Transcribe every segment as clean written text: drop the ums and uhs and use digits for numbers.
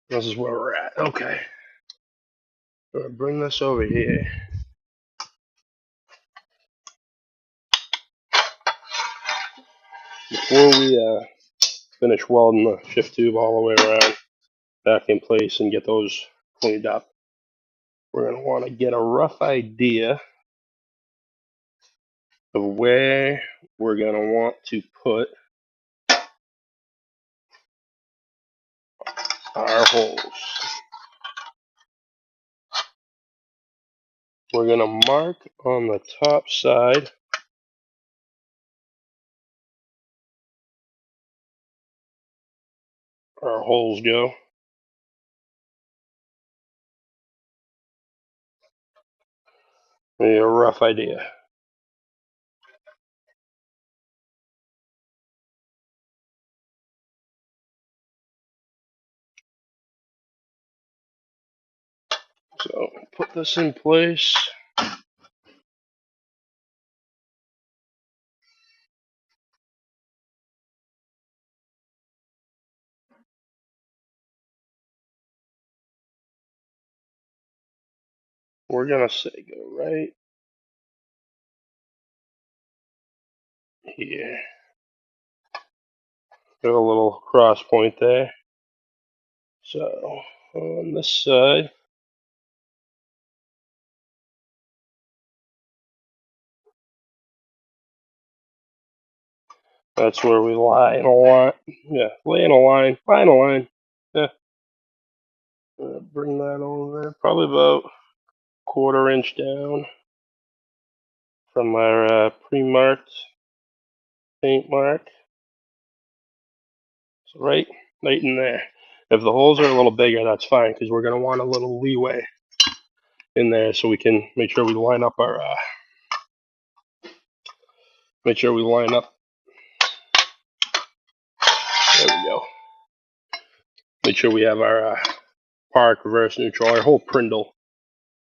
This is where we're at. Okay. I'm gonna bring this over here. Before we finish welding the shift tube all the way around back in place and get those cleaned up, we're going to want to get a rough idea of where we're going to want to put our holes. We're going to mark on the top side our holes go. A rough idea. So put this in place. We're going to say go right here. Got a little cross point there. So on this side, that's where we line a line. Yeah, lay in a line, line a line. Yeah. Bring that over, probably about 1/4 inch down from our pre-marked paint mark. So right in there. If the holes are a little bigger, that's fine because we're gonna want a little leeway in there so we can make sure we line up our make sure we line up. There we go. Make sure we have our park, reverse neutral, our whole Prindle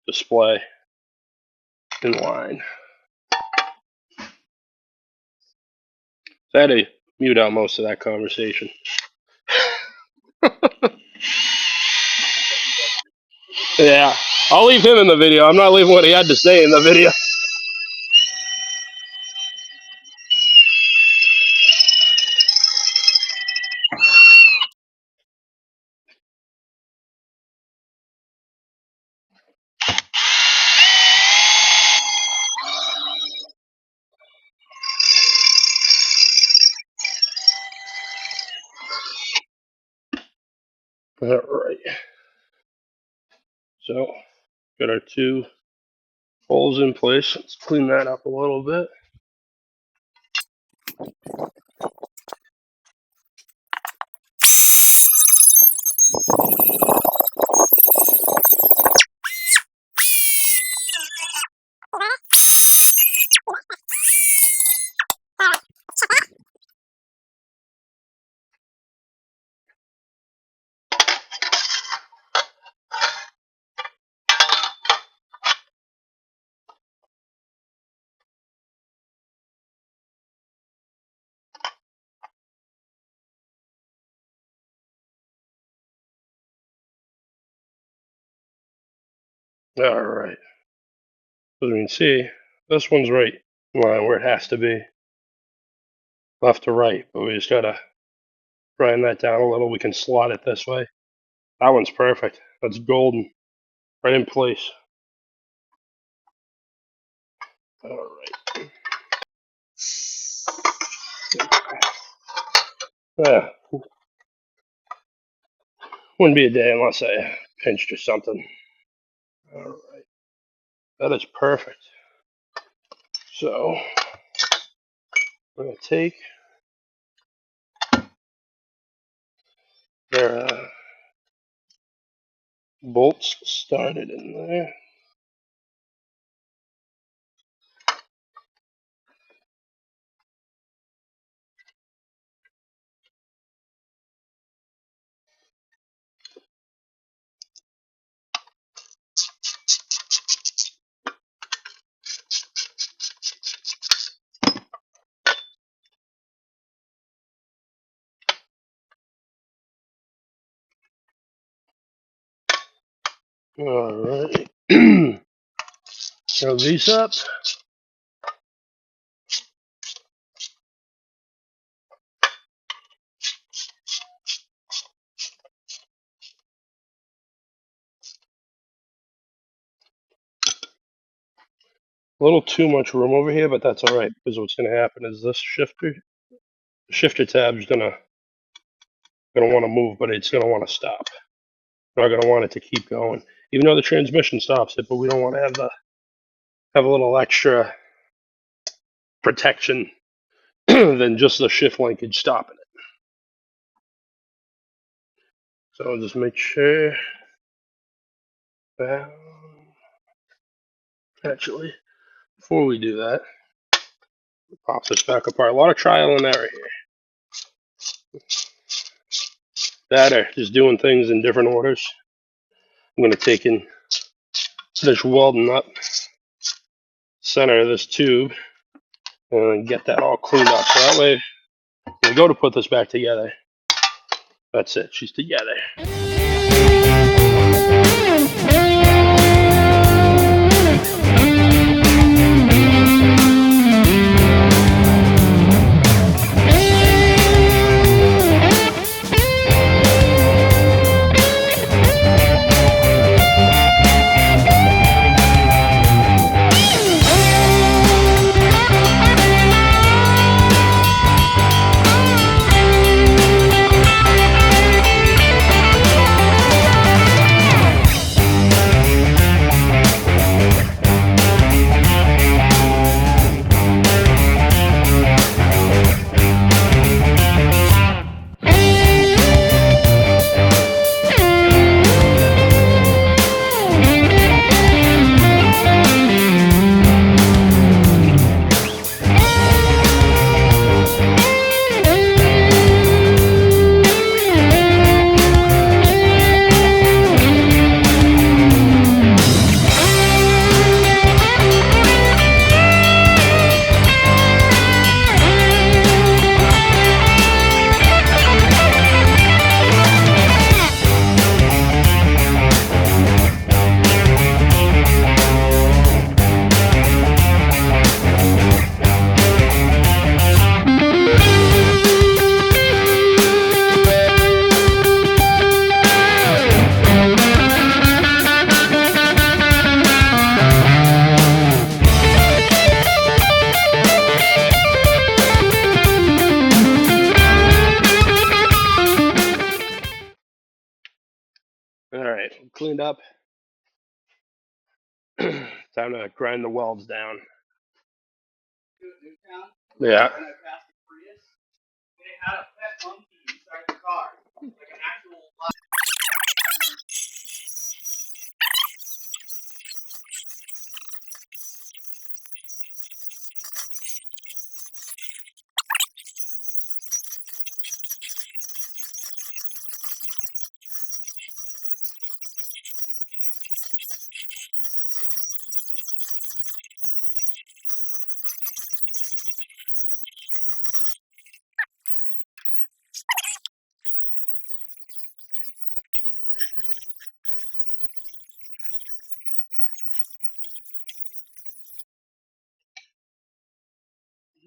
display in line. So I had to mute out most of that conversation. Yeah, I'll leave him in the video. I'm not leaving what he had to say in the video. All right. So, got our 2 holes in place. Let's clean that up a little bit. All right. As we can see, this one's right in line where it has to be, left to right. But we just gotta grind that down a little. We can slot it this way. That one's perfect. That's golden, right in place. All right. Yeah. Wouldn't be a day unless I pinched or something. All right. That is perfect. So we're gonna take their bolts started in there. Alright. Throw these up. A little too much room over here, but that's alright, because what's going to happen is this shifter tab is gonna want to move, but it's gonna want to stop. We're not gonna want it to keep going, even though the transmission stops it. But we don't want to have a little extra protection than just the shift linkage stopping it. So I'll just make sure. Actually, before we do that, pop this back apart. A lot of trial and error here. That or just doing things in different orders. I'm gonna take and finish welding up center of this tube and get that all cleaned up. So that way, when we go to put this back together, that's it. She's together. All right, cleaned up. Time to grind the welds down. Yeah.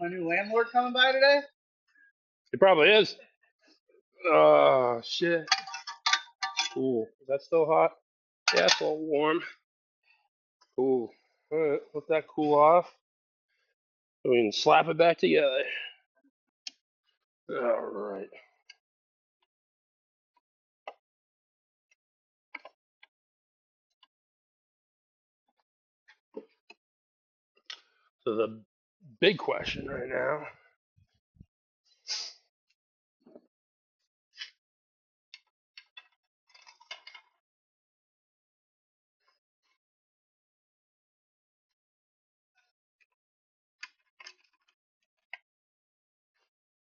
My new landlord coming by today? It probably is. Oh, shit. Cool. Is that still hot? Yeah, it's a little warm. Cool. All right, let that cool off. So we can slap it back together. All right. So the big question right now.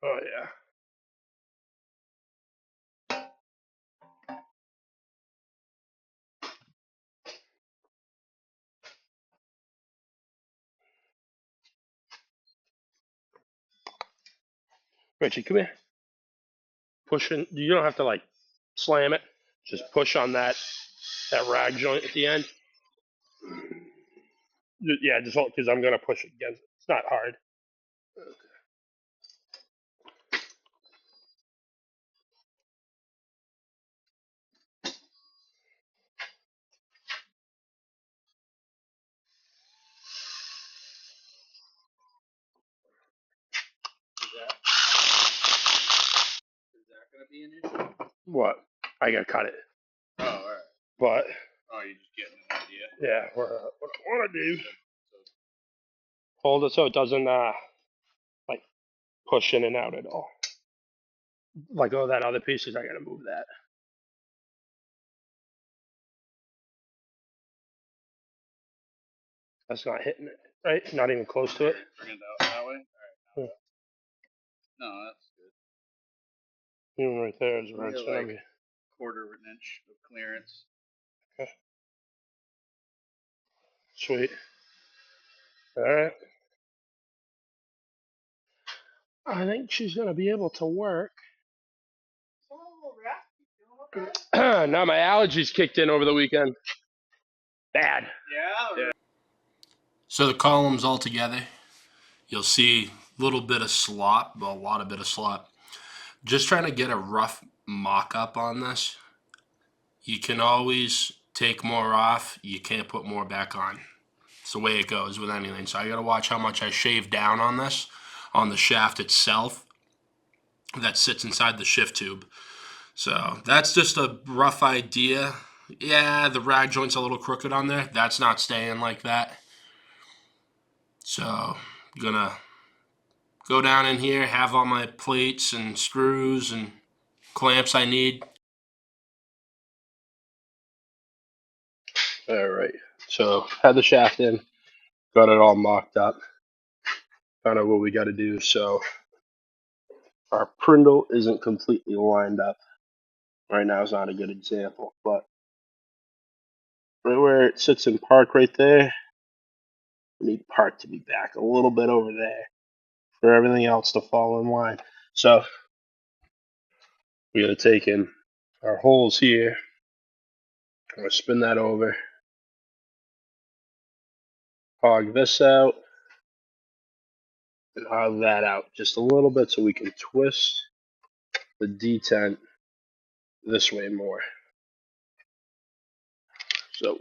Oh, yeah. Richie, come here. Pushing. You don't have to like slam it. Just push on that that rag joint at the end. Yeah, just because I'm gonna push it against. It's not hard. Is that gonna be an issue? What? I gotta cut it. Oh, all right. But Oh, you're just getting an idea. yeah, what I want to do, hold it so it doesn't like push in and out at all. Like oh, that other pieces, I gotta move that. That's not hitting it, right? Not even close to it. Bring it out that way. All right. No, that's good. Even right there is where Yeah, it's gonna like be. quarter of an inch of clearance. Okay. Sweet. All right. I think she's gonna be able to work. Now my allergies kicked in over the weekend. Bad. Yeah. So the columns all together, you'll see a little bit of slop, well, a lot of bit of slop. Just trying to get a rough mock-up on this. You can always take more off. You can't put more back on. It's the way it goes with anything. So I got to watch how much I shave down on this, on the shaft itself that sits inside the shift tube. So that's just a rough idea. Yeah, the rag joint's a little crooked on there. That's not staying like that. So gonna go down in here, have all my plates and screws and clamps I need. All right. So had the shaft in, got it all mocked up. Found out what we got to do. So our prindle isn't completely lined up. Right now is not a good example, but right where it sits in park right there, we need park to be back a little bit over there for everything else to fall in line. So we got to take in our holes here. I'm gonna spin that over, hog this out, and hog that out just a little bit so we can twist the detent this way more. So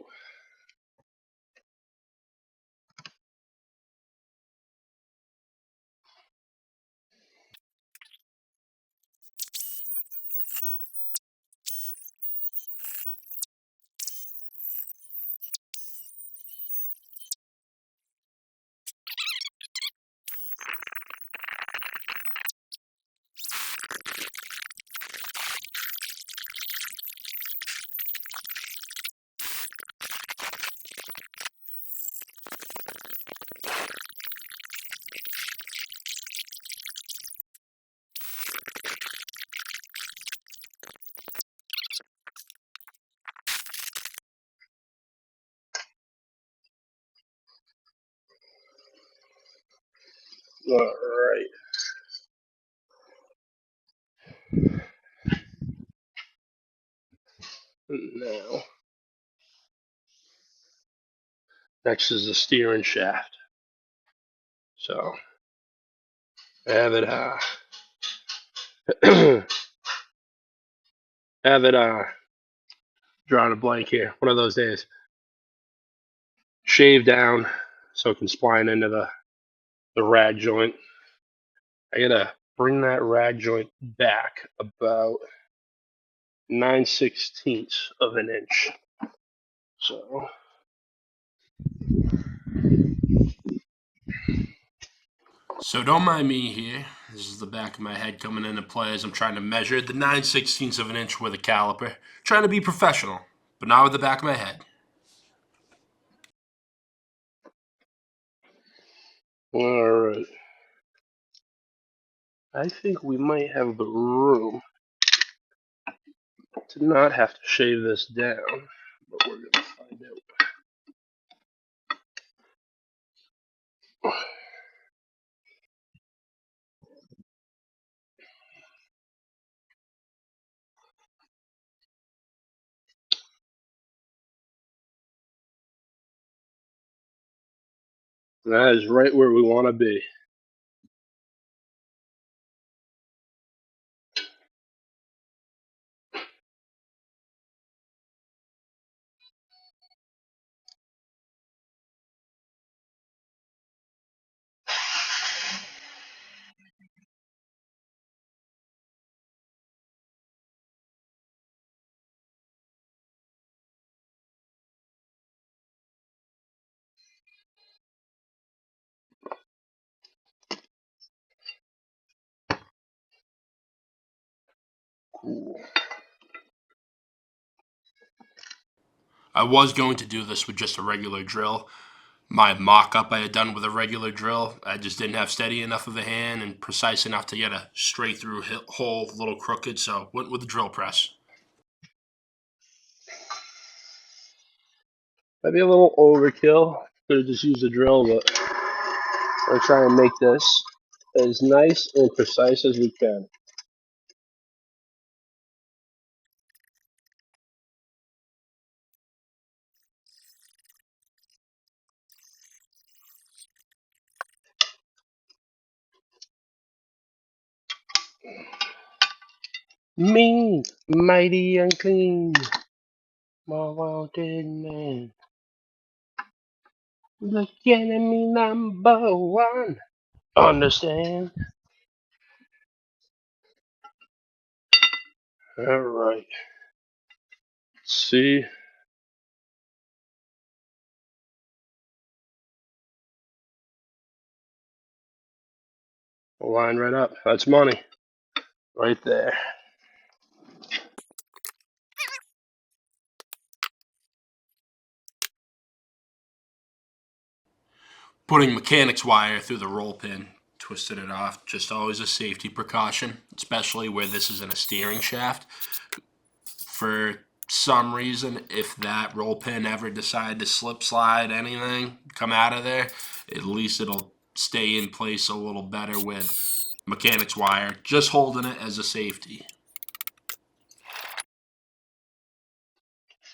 all right. Now, next is the steering shaft. So I have it have it drawing a blank here. One of those days. Shave down so it can spline into the rad joint. I gotta bring that rad joint back about 9/16 of an inch. So So don't mind me here. This is the back of my head coming into play as I'm trying to measure the 9/16 of an inch with a caliper. Trying to be professional, but not with the back of my head. all right. I think we might have the room to not have to shave this down, but we're gonna find out. That is right where we want to be. Cool. I was going to do this with just a regular drill. My mock-up I had done with a regular drill. I just didn't have steady enough of a hand and precise enough to get a straight through hole, little crooked, so went with the drill press. Might be a little overkill. Could have just used a drill, but we're trying to make this as nice and precise as we can. Mean, mighty, and clean, my wanted man. The enemy number one. Understand? All right. See, line right up. That's money right there. Putting mechanics wire through the roll pin, twisted it off, just always a safety precaution, especially where this is in a steering shaft. For some reason, if that roll pin ever decide to slip slide anything, come out of there, at least it'll stay in place a little better with mechanics wire, just holding it as a safety.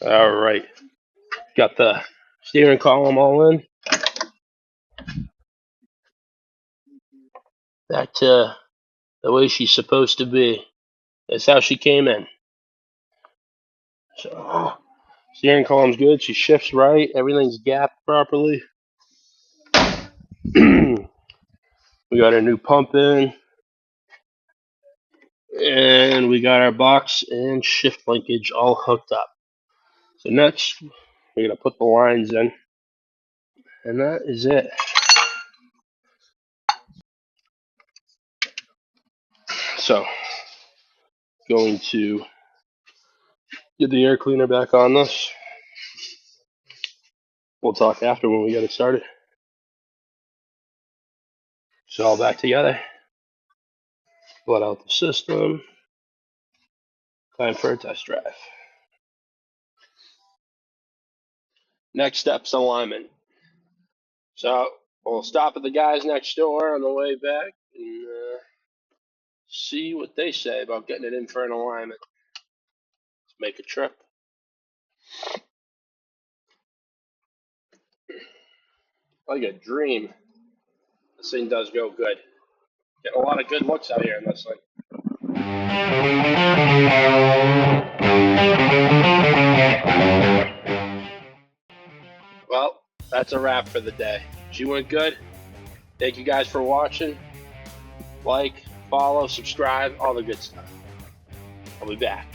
All right. Got the steering column all in. Back to the way she's supposed to be. That's how she came in. So, steering column's good. She shifts right. Everything's gapped properly. We got our new pump in. And we got our box and shift linkage all hooked up. So next, we're going to put the lines in. And that is it. So, going to get the air cleaner back on this. We'll talk after when we get it started. It's all back together. Let out the system. Time for a test drive. Next step's alignment. So we'll stop at the guys next door on the way back and see what they say about getting it in for an alignment. Let's make a trip. Like a dream. This thing does go good. Getting a lot of good looks out here in this thing. Well, that's a wrap for the day. She went good. Thank you guys for watching. Like, follow, subscribe, all the good stuff. I'll be back.